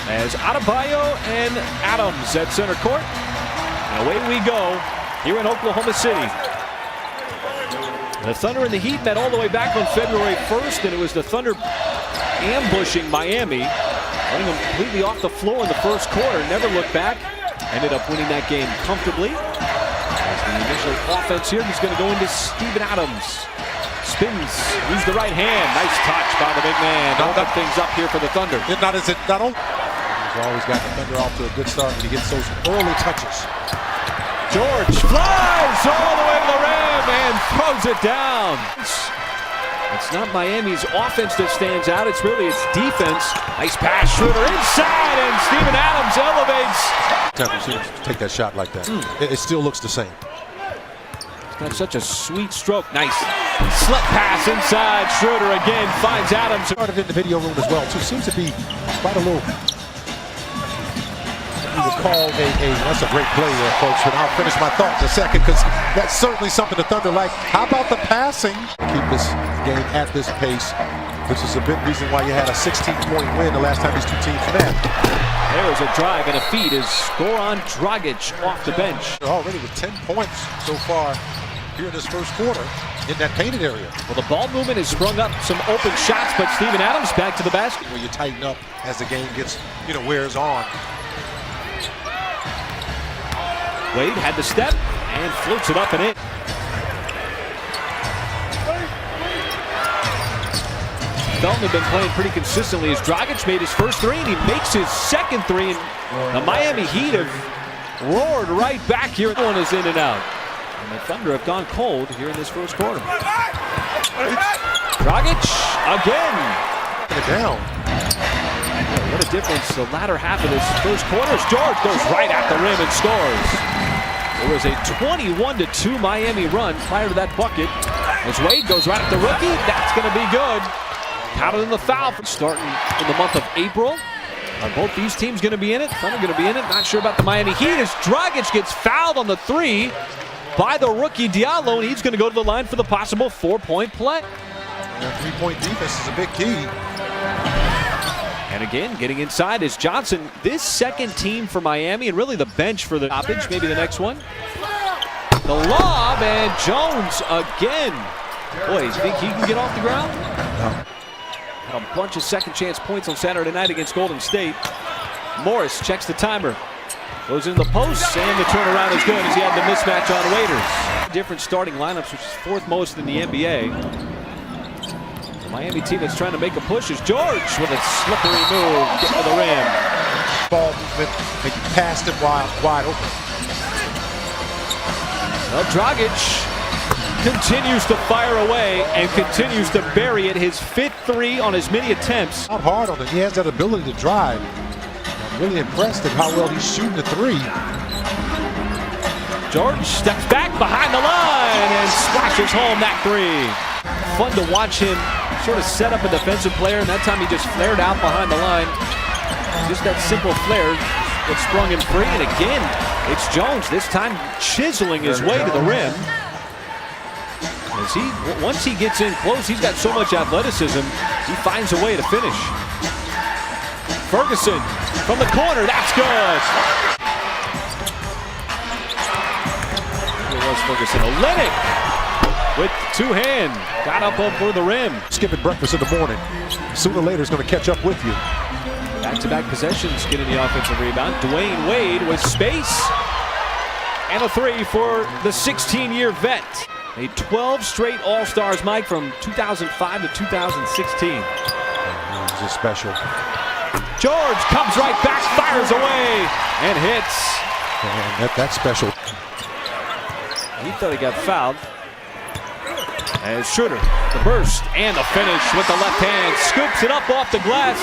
as Adebayo and Adams at center court. And away we go here in Oklahoma City. The Thunder and the Heat met all the way back on February 1st, and it was the Thunder ambushing Miami, running them completely off the floor in the first quarter, never looked back, ended up winning that game comfortably. As the initial offense here, he's going to go into Steven Adams. Spins, use the right hand. Nice touch by the big man. Open things up here for the Thunder. He's always got the Thunder off to a good start when he gets those early touches. George flies all the way to the rim and throws it down. It's not Miami's offense that stands out, it's really its defense. Nice pass, Schroeder inside, and Steven Adams elevates. Take that shot like that. It still looks the same. It's got such a sweet stroke. Nice slip pass inside. Schroeder again finds Adams. Started in the video room as well, too. Seems to be quite a little. You would call that's a great play there, folks. But I'll finish my thought in a second because that's certainly something the Thunder like. How about the passing? Keep this game at this pace, which is a big reason why you had a 16-point win the last time these two teams met. There's a drive and a feed as Goran Dragic off the bench. Already with 10 points so far here in this first quarter in that painted area. Well, the ball movement has sprung up some open shots, but Steven Adams back to the basket. Where you tighten up as the game gets, wears on. Wade had the step and floats it up and in. Felton had been playing pretty consistently as Dragic made his first three, and he makes his second three. And the Miami Heat have roared right back here. One is in and out. And the Thunder have gone cold here in this first quarter. Dragic again. Put it down. What a difference the latter half of this first quarter. George goes right at the rim and scores. It was a 21-2 Miami run prior to that bucket. As Wade goes right at the rookie, that's going to be good. Counted in the foul starting in the month of April. Are both these teams going to be in it? Thunder going to be in it. Not sure about the Miami Heat as Dragic gets fouled on the three by the rookie Diallo, and he's going to go to the line for the possible 4-point play. That three-point defense is a big key. And again, getting inside is Johnson. This second team for Miami, and really the bench for the stoppage, maybe the next one. The lob, and Jones again. Boy, you think he can get off the ground? No. A bunch of second chance points on Saturday night against Golden State. Morris checks the timer. Goes into the post, and the turnaround is good as he had the mismatch on Waiters. Different starting lineups, which is fourth most in the NBA. The Miami team that's trying to make a push is George with a slippery move, get to the rim. Ball movement, they passed it wide open. Well, Dragic continues to fire away and continues to bury it. His fifth three on as many attempts. Not hard on it. He has that ability to drive. I'm really impressed at how well he's shooting the three. George steps back behind the line and splashes home that three. Fun to watch him sort of set up a defensive player, and that time he just flared out behind the line. Just that simple flare that sprung him free, and again, it's Jones, this time chiseling his way to the rim. As once he gets in close, he's got so much athleticism, he finds a way to finish. Ferguson from the corner, that's good. Here was Ferguson. Olynyk with two-hand, got up over the rim. Skipping breakfast in the morning. Sooner or later, it's going to catch up with you. Back-to-back possessions, getting the offensive rebound. Dwayne Wade with space. And a three for the 16-year vet. Made 12 straight All-Stars, Mike, from 2005 to 2016. This is special. George comes right back, fires away, and hits. And that's special. He thought he got fouled. As Schroeder, the burst, and the finish with the left hand. Scoops it up off the glass.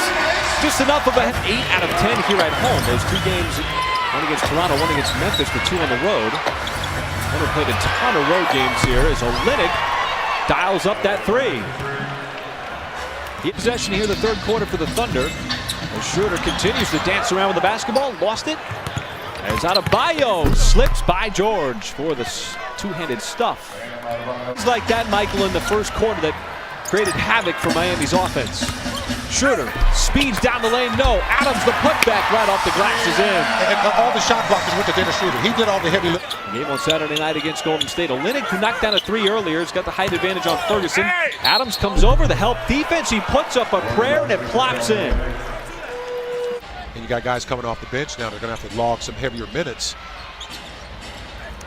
Just enough of a 8 out of 10 here at home. Those two games, one against Toronto, one against Memphis, the two on the road. Thunder played a ton of road games here as Olynyk dials up that three. He possession here the third quarter for the Thunder. As Schroeder continues to dance around with the basketball, lost it. As Adebayo slips by George for the two-handed stuff. It's like that, Michael, in the first quarter that created havoc for Miami's offense. Schroeder speeds down the lane. No. Adams, the putback right off the glass is in. And all the shot blockers went to Dennis Schroeder. He did all the heavy lift. Game on Saturday night against Golden State. Olynyk, who knocked down a three earlier, has got the height advantage on Ferguson. Adams comes over to help defense. He puts up a prayer and it plops in. And you got guys coming off the bench now. They're going to have to log some heavier minutes.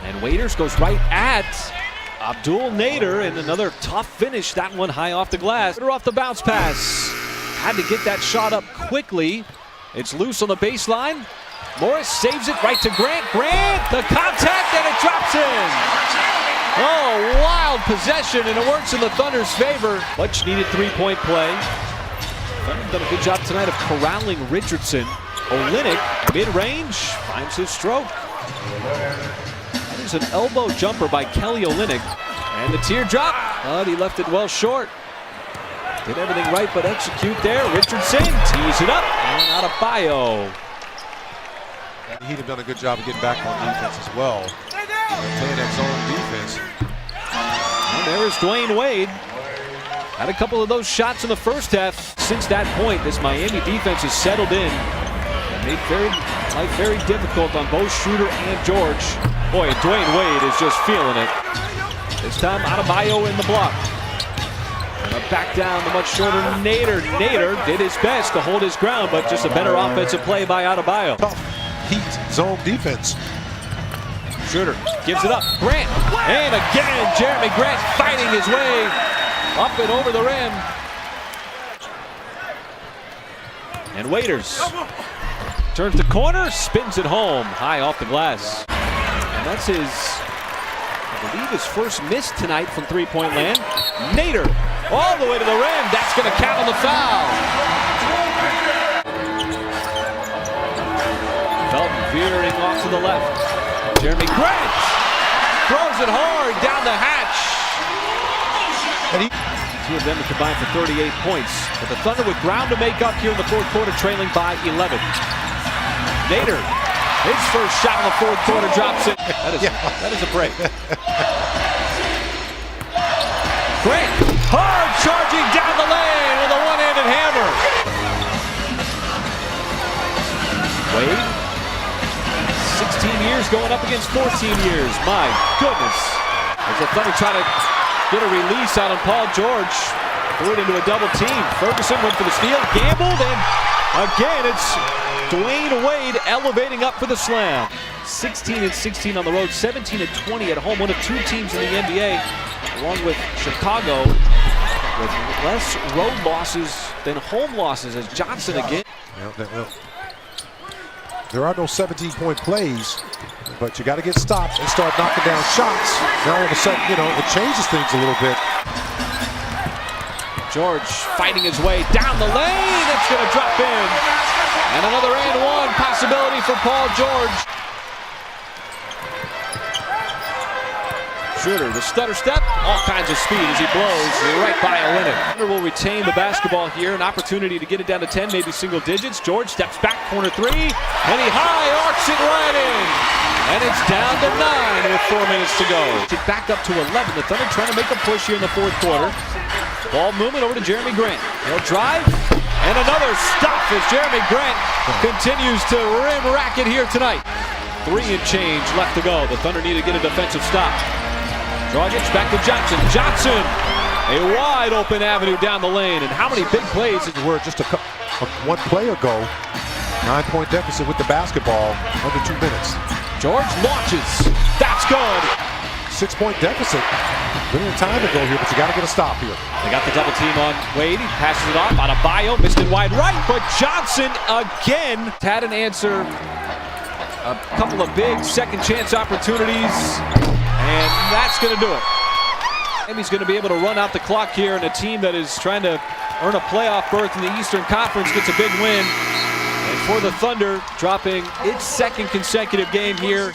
And Waiters goes right at Abdul Nader, and another tough finish. That one high off the glass. Off the bounce pass. Had to get that shot up quickly. It's loose on the baseline. Morris saves it right to Grant. Grant, the contact, and it drops in. Oh, wild possession, and it works in the Thunder's favor. Much needed three-point play. Thunder done a good job tonight of corralling Richardson. Olynyk, mid-range, finds his stroke. That is an elbow jumper by Kelly Olynyk. And the teardrop, but he left it well short. Did everything right but execute there. Richardson tees it up and out of bio. He'd have done a good job of getting back on defense as well. Playing that zone defense. And there is Dwayne Wade. Had a couple of those shots in the first half. Since that point, this Miami defense has settled in. And made life very difficult on both Schroeder and George. Boy, Dwayne Wade is just feeling it. This time Adebayo in the block. Back down the much shorter Nader. Nader did his best to hold his ground, but just a better offensive play by Adebayo. Tough heat zone defense. Schroeder gives it up. Grant. And again, Jeremy Grant fighting his way up and over the rim. And Waiters turns the corner, spins it home, high off the glass. And that's his, I believe, his first miss tonight from three-point land. Nader all the way to the rim. That's going to count on the foul. Felton veering off to the left. Jeremy Grant throws it hard down the hatch. And two of them combined for 38 points. But the Thunder with ground to make up here in the fourth quarter, trailing by 11. Nader, his first shot in the fourth quarter, drops it. That is a break. Grant, hard charging down the lane with a one-handed hammer. Wade, 16 years going up against 14 years. My goodness. As the Thunder try to get a release out on Paul George. Threw it into a double team. Ferguson went for the steal, gambled, and again it's Dwayne Wade elevating up for the slam. 16-16 on the road, 17-20 at home. One of two teams in the NBA, along with Chicago, with less road losses than home losses, as Johnson again. There are no 17-point plays, but you got to get stops and start knocking down shots. Now all of a sudden, it changes things a little bit. George fighting his way down the lane. It's going to drop in. And another and one possibility for Paul George. Schroeder, the stutter step, all kinds of speed as he blows right by Olynyk. Thunder will retain the basketball here, an opportunity to get it down to 10, maybe single digits. George steps back, corner three, and he high arcs it right in. And it's down to 9 with 4 minutes to go. Get back up to 11. The Thunder trying to make a push here in the fourth quarter. Ball movement over to Jeremy Grant. He'll drive, and another stop as Jeremy Grant continues to rim rack it here tonight. 3 and change left to go. The Thunder need to get a defensive stop. Dragic back to Johnson. Johnson, a wide open avenue down the lane. And how many big plays? Where just one play ago, 9-point deficit with the basketball, under 2 minutes. George launches. That's good. 6-point deficit. Little time to go here, but you got to get a stop here. They got the double team on Wade. He passes it off. Adebayo missed it wide right, but Johnson again had an answer. A couple of big second chance opportunities, and that's going to do it. And he's going to be able to run out the clock here, and a team that is trying to earn a playoff berth in the Eastern Conference gets a big win. And for the Thunder, dropping its second consecutive game here.